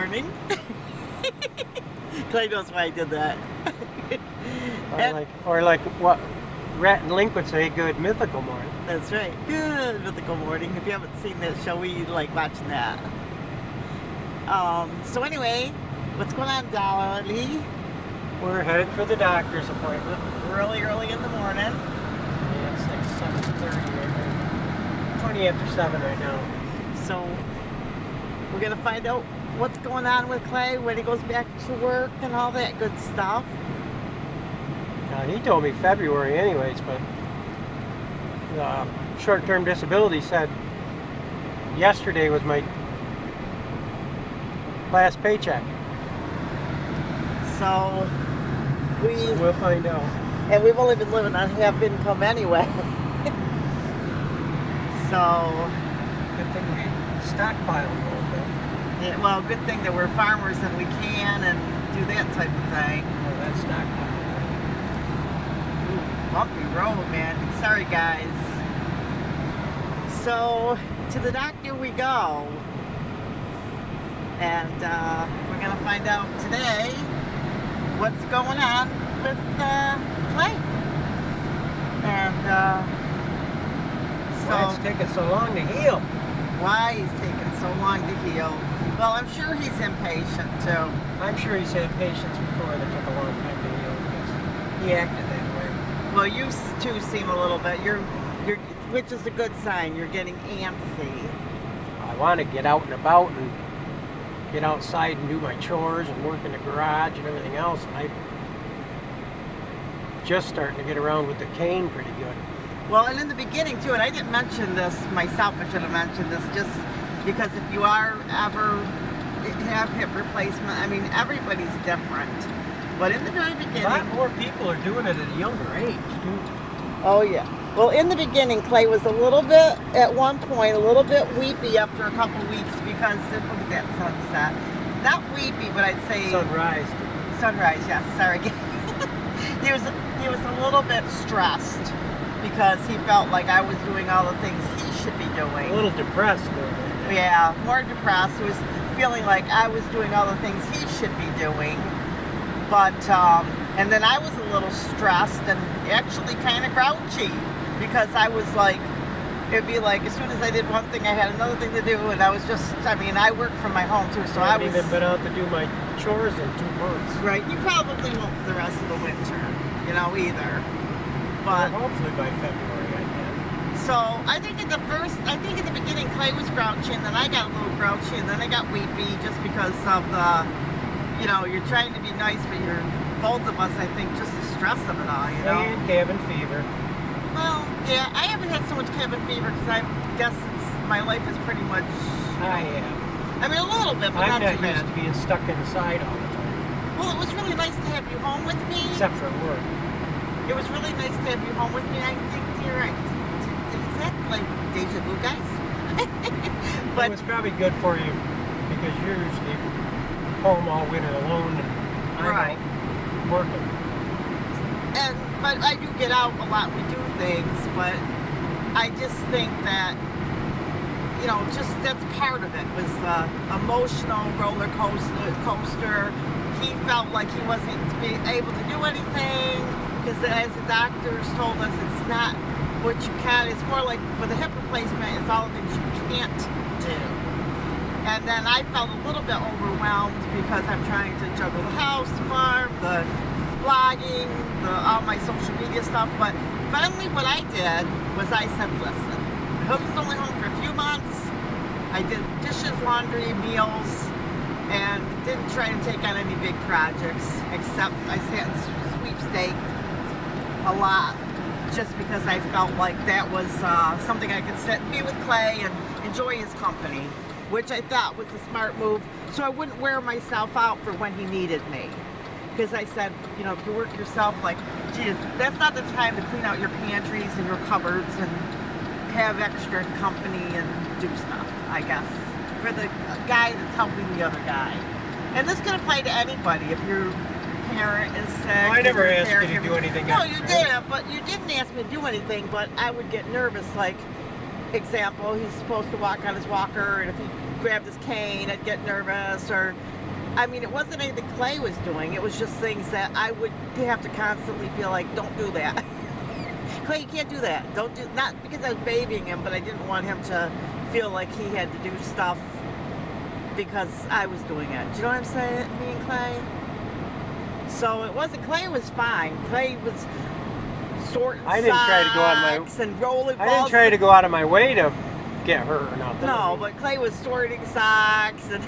morning. Clay knows why I did that. Or like what Rhett and Link would say, good mythical morning. That's right. Good mythical morning. If you haven't seen that show, we like watching that. So anyway, what's going on, Dolly? We're headed for the doctor's appointment. Really early in the morning. Yeah, it's like 7:30 right now. 20 after 7 right now. So we're gonna find out what's going on with Clay when he goes back to work and all that good stuff. He told me February anyways, but the short-term disability said yesterday was my last paycheck. So we'll find out. And we've only been living on half income anyway. So Good thing we stockpiled a little bit. yeah, well, good thing that we're farmers and we can and do that type of thing. Oh, that's stockpiled. Bumpy road, man. Sorry, guys. So to the doctor we go, and we're gonna find out today what's going on with Clay. And Why it's taking so long to heal? why he's taking so long to heal. Well, I'm sure he's impatient too. I'm sure he's had patients before that took a long time to heal because he acted that way. Well, you two seem a little bit. You're, which is a good sign. You're getting antsy. I want to get out and about and get outside and do my chores and work in the garage and everything else. And I'm just starting to get around with the cane pretty good. Well, and in the beginning too, and I didn't mention this myself. I should have mentioned this just because if you are ever have hip replacement, I mean everybody's different. But in the very beginning, A lot more people are doing it at a younger age, too. oh yeah. Well, in the beginning, Clay was a little bit, at one point, a little bit weepy after a couple weeks because, look at that sunset. Not weepy, but I'd say... Sunrise. Sunrise, yes, sorry. he was a little bit stressed because he felt like I was doing all the things he should be doing. A little depressed, though. Yeah, more depressed. He was feeling like I was doing all the things he should be doing. But, and then I was a little stressed and actually kind of grouchy because I was like, it'd be like as soon as I did one thing, I had another thing to do, and I was just, I mean, I work from my home too, so I haven't even been out to do my chores in 2 months. Right, you probably won't for the rest of the winter, you know, either. But well, hopefully by February I can. so I think in the beginning Clay was grouchy, and then I got a little grouchy, and then I got weepy just because of the, you know, you're trying to be nice, but you're, both of us, I think, just the stress of it all, you know? And cabin fever. Well, yeah, I haven't had so much cabin fever because I guess my life is pretty much... I am. I mean, a little bit, but I'm not too not used bad. to being stuck inside all the time. Well, it was really nice to have you home with me. Except for work. It was really nice to have you home with me, I think, dear. Is that like deja vu, guys? But it was probably good for you because you're usually home all winter alone and I'm right. out working. But I do get out a lot. We do things, but I just think that, you know, just that's part of it was emotional roller coaster. He felt like he wasn't able to do anything because, as the doctors told us, it's not what you can. It's more like with a hip replacement, it's all the things you can't do. And then I felt a little bit overwhelmed because I'm trying to juggle the house, the farm, the blogging, all my social media stuff. But finally what I did was I said, listen, my husband's only home for a few months. I did dishes, laundry, meals, and didn't try to take on any big projects, except I sat and sweepstaked a lot just because I felt like that was something I could sit and be with Clay and enjoy his company, which I thought was a smart move, so I wouldn't wear myself out for when he needed me. Because I said, you know, if you work yourself, like, geez, that's not the time to clean out your pantries and your cupboards and have extra company and do stuff, I guess, for the guy that's helping the other guy. And this can apply to anybody. If your parent is sick. Well, I never asked you to do anything. No, you didn't, but you didn't ask me to do anything, but I would get nervous, like, example, he's supposed to walk on his walker, and if he grabbed his cane, I'd get nervous, or I mean, it wasn't anything Clay was doing. It was just things that I would have to constantly feel like, don't do that. Clay, you can't do that. Don't do, not because I was babying him, but I didn't want him to feel like he had to do stuff because I was doing it. Do you know what I'm saying, me and Clay? So it wasn't, Clay was fine. Clay was sorting I didn't try to go out of my socks and rolling balls. I didn't try to go out of my way to get hurt or nothing. No, but Clay was sorting socks and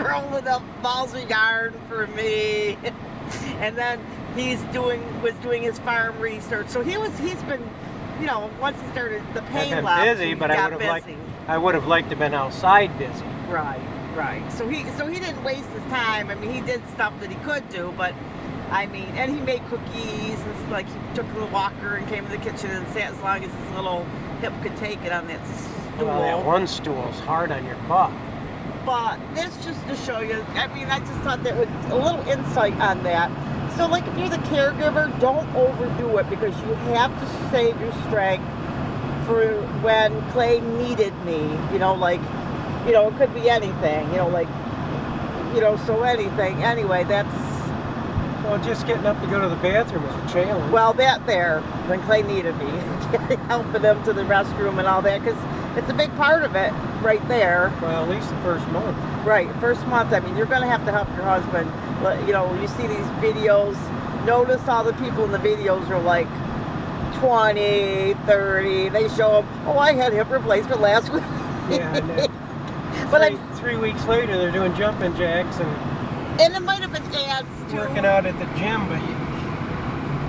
rolling up balls of yarn for me. And then was doing his farm research. So he's been, you know, once he started the pain I've left, been busy, but I would have liked to have been outside busy. Right. So he didn't waste his time. I mean, he did stuff that he could do, but I mean, and he made cookies. And like he took the walker and came to the kitchen and sat as long as his little hip could take it on that stool. Well, that one stool's hard on your butt. But this just to show you. I mean, I just thought that was a little insight on that. So, like, if you're the caregiver, don't overdo it because you have to save your strength for when Clay needed me. You know, like, you know, it could be anything. You know, like, you know, so anything. Anyway, that's. Well, just getting up to go to the bathroom is a challenge. Well, that there, when Clay needed me, helping him to the restroom and all that, because it's a big part of it right there. Well, at least the first month. Right, first month. I mean, you're going to have to help your husband. You know, you see these videos. Notice all the people in the videos are like 20, 30. They show them, oh, I had hip replacement last week. Yeah, and then But 3 weeks later, they're doing jumping jacks and it might have been ads too. working out at the gym, but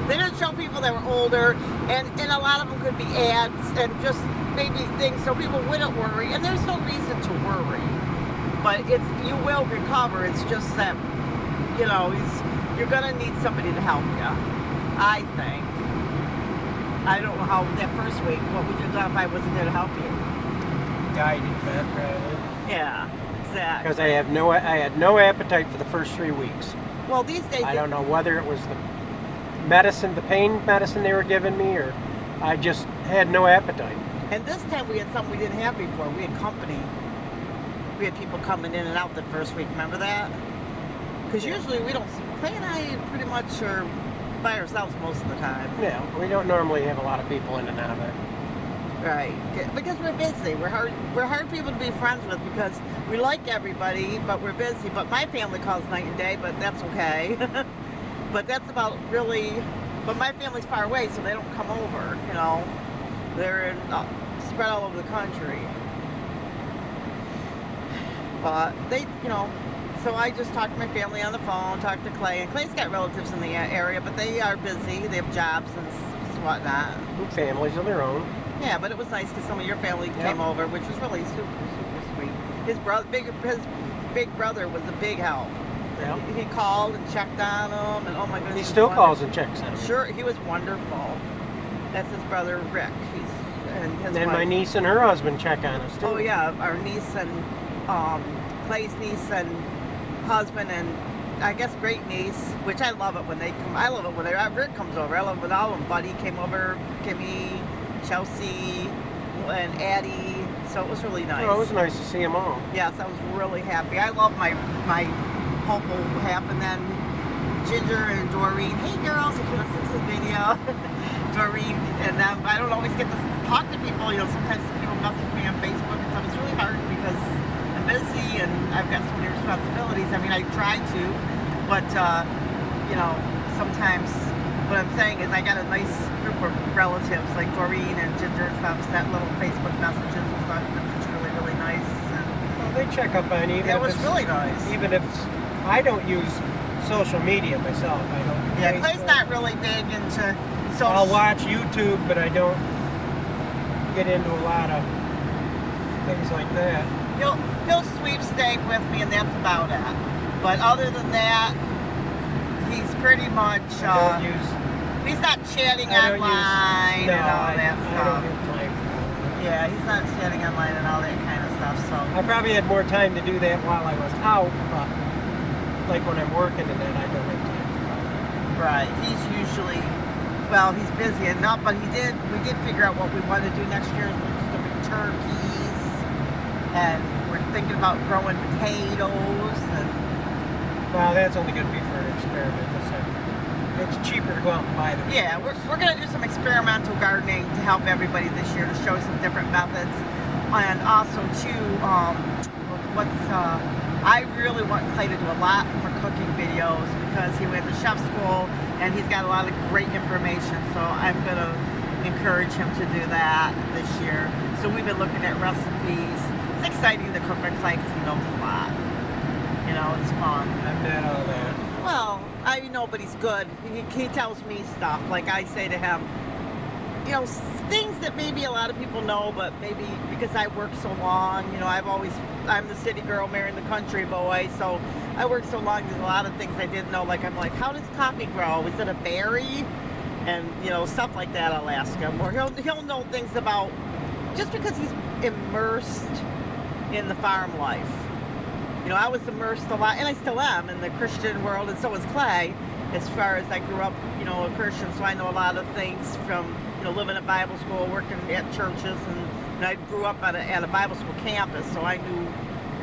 they didn't show people that were older, and a lot of them could be ads and just maybe things so people wouldn't worry. And there's no reason to worry, but you will recover. It's just that, you know, you're gonna need somebody to help you. I think. I don't know how that first week. What would you do if I wasn't there to help you? guided bed, rather. Yeah, exactly. Because I had no appetite for the first 3 weeks. Well, these days I don't know whether it was the medicine, the pain medicine they were giving me, or I just had no appetite. And this time we had something we didn't have before. We had company. We had people coming in and out the first week. Remember that? Because usually we don't. Clay and I pretty much are by ourselves most of the time. Yeah, we don't normally have a lot of people in and out of it. Right, because we're busy. We're hard people to be friends with because we like everybody, but we're busy. But my family calls night and day, but that's okay. But that's about really. But my family's far away, so they don't come over. You know, they're spread all over the country. But they, you know. So I just talked to my family on the phone, talked to Clay, and Clay's got relatives in the area, but they are busy. They have jobs and whatnot. Families of their own. Yeah, but it was nice because some of your family came over, which was really super, super sweet. His big brother was a big help. Yeah. He called and checked on him, and oh my goodness. He still calls and checks on him. Sure, he was wonderful. That's his brother Rick. And his then wife. my niece and her husband check on us too. Oh yeah, our niece and Clay's niece and husband and I guess great niece, which I love it when they come. I love it when Rick comes over. I love it when all of them. Buddy came over, Kimmy, Chelsea, and Addie. So it was really nice. Oh, it was nice to see them all. Yes, I was really happy. I love my Hopeful half, and then Ginger and Doreen. Hey girls, if you listen to the video, Doreen and them. I don't always get to talk to people. You know, sometimes people message me on Facebook and stuff. It's really hard because I'm busy and I've got so many responsibilities. I mean, I try to, but you know, sometimes what I'm saying is I got a nice group of relatives like Doreen and Ginger and stuff sent little Facebook messages and stuff. It's really, really nice. And well, they check up on you. That was really nice. Even if I don't use social media myself. I don't use Yeah, Facebook. Clay's not really big into social. I'll watch YouTube, but I don't get into a lot of things like that. He'll sweepstake with me, and that's about it. But other than that, he's pretty much. He's not chatting online and all that stuff. I don't have time for that. Yeah, he's not chatting online and all that kind of stuff. So I probably had more time to do that while I was out, but like when I'm working and then I don't have time for that. right, he's usually he's busy enough, but we did figure out what we want to do next year. We're just doing turkeys, and we're thinking about growing potatoes, and Well, that's only going to be for an experimental setting. It's cheaper to go out and buy them. Yeah, we're going to do some experimental gardening to help everybody this year, to show some different methods. And also, too, I really want Clay to do a lot more cooking videos because he went to chef school and he's got a lot of great information. So I'm going to encourage him to do that this year. So we've been looking at recipes. It's exciting to cook with Clay because he knows a lot. You know, it's fun. I've met all that. Well, I know, but he's good. He tells me stuff. Like I say to him, you know, things that maybe a lot of people know, but maybe because I work so long, you know, I'm the city girl marrying the country boy, so I work so long, there's a lot of things I didn't know. Like, I'm like, how does coffee grow? Is it a berry? And, you know, stuff like that I'll ask him. Or he'll know things about, just because he's immersed in the farm life. You know, I was immersed a lot, and I still am, in the Christian world, and so was Clay, as far as I grew up, you know, a Christian, so I know a lot of things from, you know, living at Bible school, working at churches, and I grew up at a Bible school campus, so I knew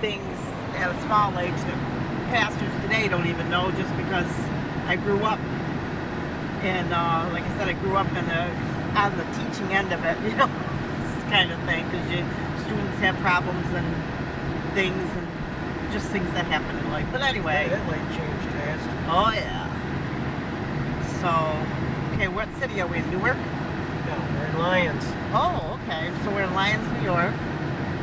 things at a small age that pastors today don't even know, just because I grew up, and like I said, I grew up on the teaching end of it, you know, this kind of thing, because students have problems and things, and just things that happen in life. But anyway. Yeah, that might change fast. Oh yeah. So, okay, what city are we in? Newark? No, we're in Lyons. Oh, okay. So we're in Lyons, New York.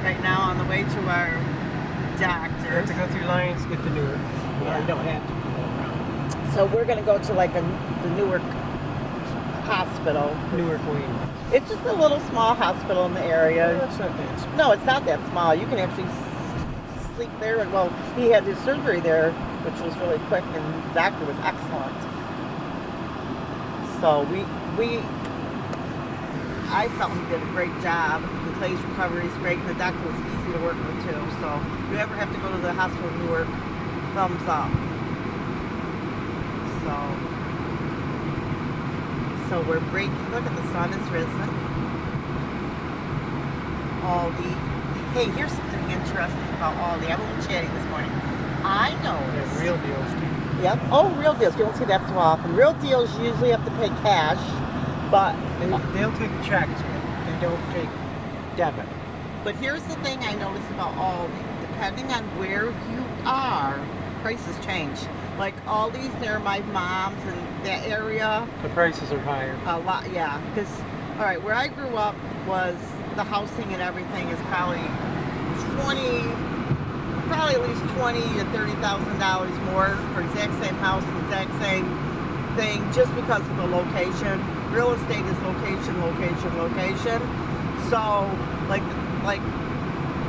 Right now on the way to our You have doctor. to go through Lyons to get to Newark. Well, Yeah. you don't have to go around. So we're gonna go to like the Newark hospital. Newark Wing. It's just a little small hospital in the area. That's not that small. No, it's not that small. You can actually sleep there. And well, he had his surgery there, which was really quick, and the doctor was excellent. So I felt he did a great job. And Clay's recovery is great, and the doctor was easy to work with too. So if you ever have to go to the hospital in Newark, thumbs up. So we're breaking. Look at the sun is risen. Aldi. Hey, here's something interesting about Aldi. I'm a little chatty this morning. I They noticed. have real deals too. Yep. Oh, real deals. You don't see that so often. Real deals you usually have to pay cash, but They'll take checks, but they don't take debit. But here's the thing I noticed about Aldi. Depending on where you are, prices change. Like Aldi's near my mom's and that area, The prices are higher. a lot, yeah. Because, all right, where I grew up was the housing and everything is probably at least $20,000 to $30,000 more for exact same house and exact same thing, just because of the location. Real estate is location, location, location. So, like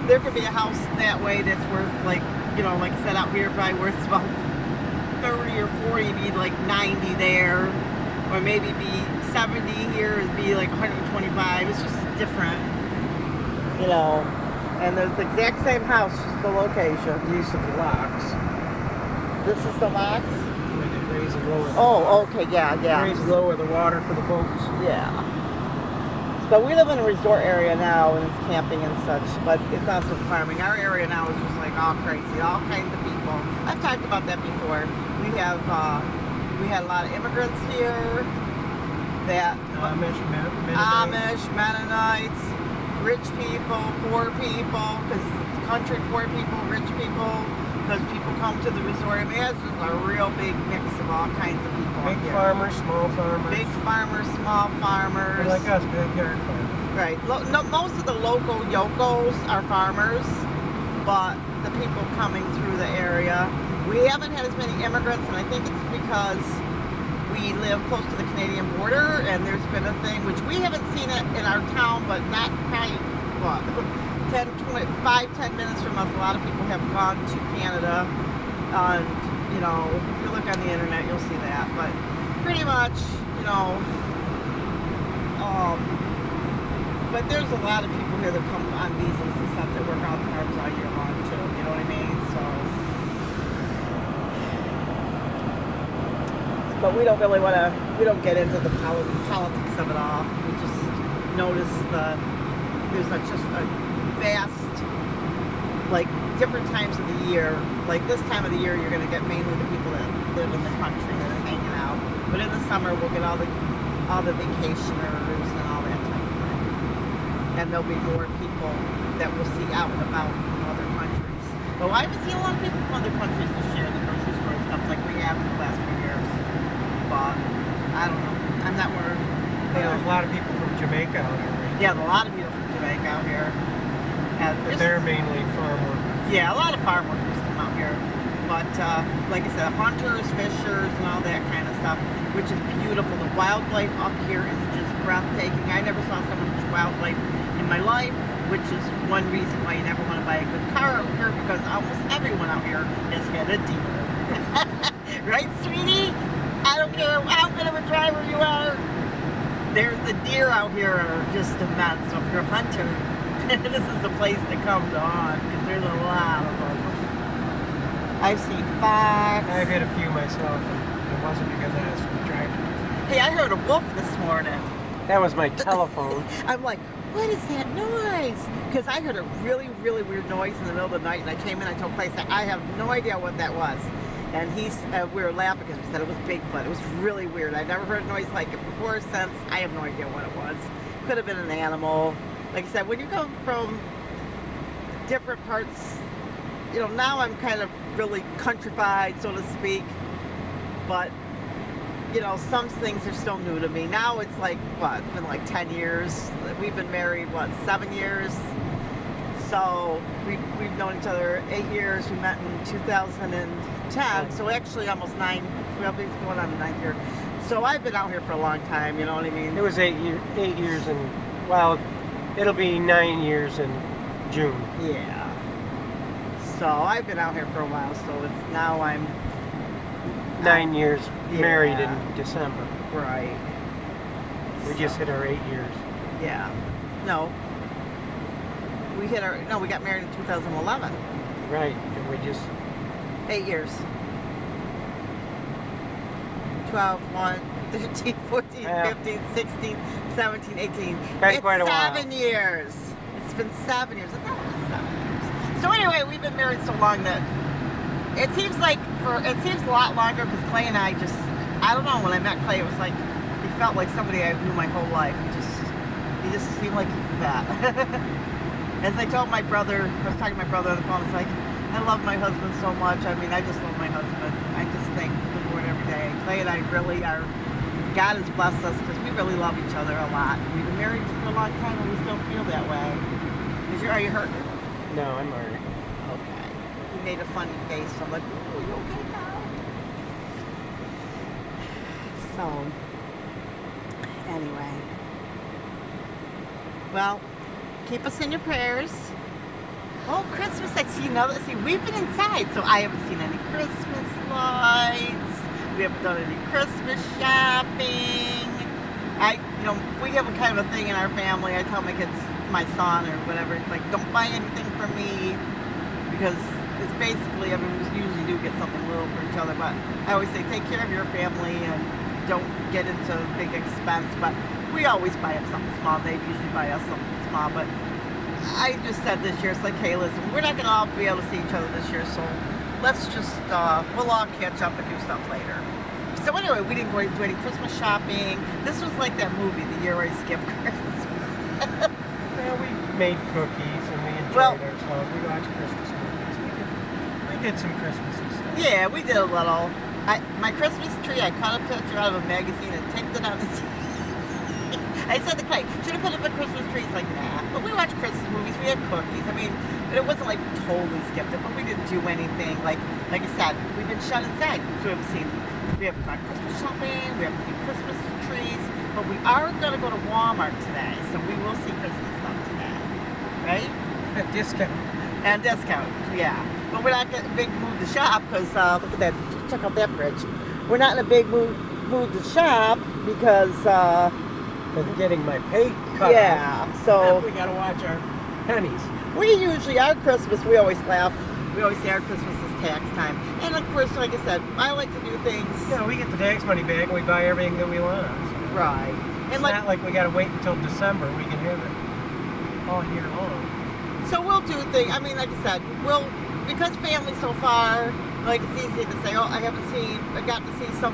there could be a house that way that's worth, like, you know, like I said, out here probably worth about 30 or 40, be like 90 there, or maybe be 70 here, it'd be like 125. It's just different, you know. And there's the exact same house, just the location. These are the locks. This is the box. When they raise and lower. Oh, okay, yeah. Raise and lower the water for the boats. Yeah. But we live in a resort area now, and it's camping and such, but it's also farming. Our area now is just like all crazy, all kinds of people. I've talked about that before. We had a lot of immigrants here, that Amish, Mennonites, rich people, poor people, because country poor people, rich people, because people come to the resort. I mean, it's just a real big mix of all kinds of people. Big here. farmers, small farmers. Big farmers, small farmers. They're like us, backyard farmers. Right. No, most of the local yokos are farmers, but the people coming through the area, we haven't had as many immigrants, and I think it's because we live close to the Canadian border, and there's been a thing, which we haven't seen it in our town, but not probably, what, 5-10 minutes from us, a lot of people have gone to Canada, and, you know, if you look on the internet, you'll see that, but pretty much, you know, but there's a lot of people here that come on visas and stuff that work on farms all year long too, you know what I mean? So, but we don't really want to, we don't get into the politics of it all. We just notice there's just a vast like different times of the year, like this time of the year, you're going to get mainly the people that live in the country that are hanging out. But in the summer, we'll get all the vacationers and all that type of thing. And there'll be more people that we'll see out and about from other countries. Well, I haven't seen a lot of people from other countries this year in the grocery store and stuff like we have in the last few years. But I don't know. I'm not where. There's a lot of people from Jamaica out here. Right? Yeah, a lot of people from Jamaica out here. And But they're mainly farm workers. yeah, a lot of farm workers come out here. But like I said, hunters, fishers, and all that kind of stuff, which is beautiful. The wildlife up here is just breathtaking. I never saw so much wildlife in my life, which is one reason why you never want to buy a good car out here, because almost everyone out here has hit a deer. Right, sweetie? I don't care how good of a driver you are. There's the deer out here are just immense. So if you're a hunter, this is the place to come to hunt, because there's a lot of them. I've seen fox. I've hit a few myself, and it wasn't because I was driving. Hey, I heard a wolf this morning. That was my telephone. I'm like, what is that noise? Because I heard a really, really weird noise in the middle of the night, and I came in, I told Clay, I have no idea what that was. And we were laughing because we said it was Bigfoot. It was really weird. I'd never heard a noise like it before or since. I have no idea what it was. Could have been an animal. Like I said, when you come from different parts, you know, now I'm kind of really countrified, so to speak. But, you know, some things are still new to me. Now it's like, what, it's been like 10 years. We've been married, what, 7 years? So we've known each other 8 years. We met in 2010, so actually almost 9. We'll be going on the 9th year. So I've been out here for a long time, you know what I mean? It was 8 years, and well, it'll be 9 years in June. Yeah. So I've been out here for a while, so it's now I'm 9 years married yeah. in December. Right. We just hit our 8 years. Yeah. No. We got married in 2011. Right, and we just 8 years. 12, 1, 13, 14, Yeah. 15, 16, 17, 18. Been It's quite a while. 7 years. It's been 7 years. I thought it was 7 years. So anyway, we've been married so long that it seems a lot longer, because Clay and I I don't know, when I met Clay, it was like, he felt like somebody I knew my whole life. He just seemed like he's fat. As I told my brother, I was talking to my brother on the phone, it's like, I love my husband so much. I mean, I just love my husband. I just thank the Lord every day. Clay and I really are, God has blessed us because we really love each other a lot. We've been married for a long time and we still feel that way. Are you hurting? no, I'm alright. Okay. He made a funny face, so I'm like, ooh, you okay now? So, anyway. Well, keep us in your prayers. Oh, Christmas, we've been inside, so I haven't seen any Christmas lights. We haven't done any Christmas shopping. We have a kind of a thing in our family. I tell my kids, my son or whatever, it's like, don't buy anything for me, because it's basically, we usually do get something little for each other, but I always say, take care of your family and don't get into big expense, but we always buy them something small. They usually buy us something small, but I just said this year, it's like, hey, listen, we're not going to all be able to see each other this year, so let's just, we'll all catch up and do stuff later. So anyway, we didn't go do any Christmas shopping. This was like that movie, The Year I Skipped Christmas. Well, we made cookies and we enjoyed ourselves. We watched Christmas movies. We did some Christmassy stuff. Yeah, we did a little. My Christmas tree, I cut a picture out of a magazine and taped it on the TV. I said to Clay, should have put up a Christmas tree. He's like, nah. But we watched Christmas movies. We had cookies. I mean, it wasn't like we totally skipped it, but we didn't do anything. Like I said, we've been shut inside. So we haven't done Christmas shopping. We haven't seen Christmas trees. But we are going to go to Walmart today. So we will see Christmas stuff today. Right? At discount. And discount, yeah. But we're not in a big mood to shop because, look at that, check out that bridge. We're not in a big mood to shop because, With getting my pay cut yeah, off. so We gotta watch our pennies. we usually, our Christmas, we always laugh. We always say our Christmas is tax time. And of course, like I said, I like to do things. Yeah, we get the tax money back and we buy everything that we want. So Right. it's And not like we gotta wait until December. We can have it all year long. So we'll do things. I mean, like I said, because family so far, like it's easy to say, oh, I got to see some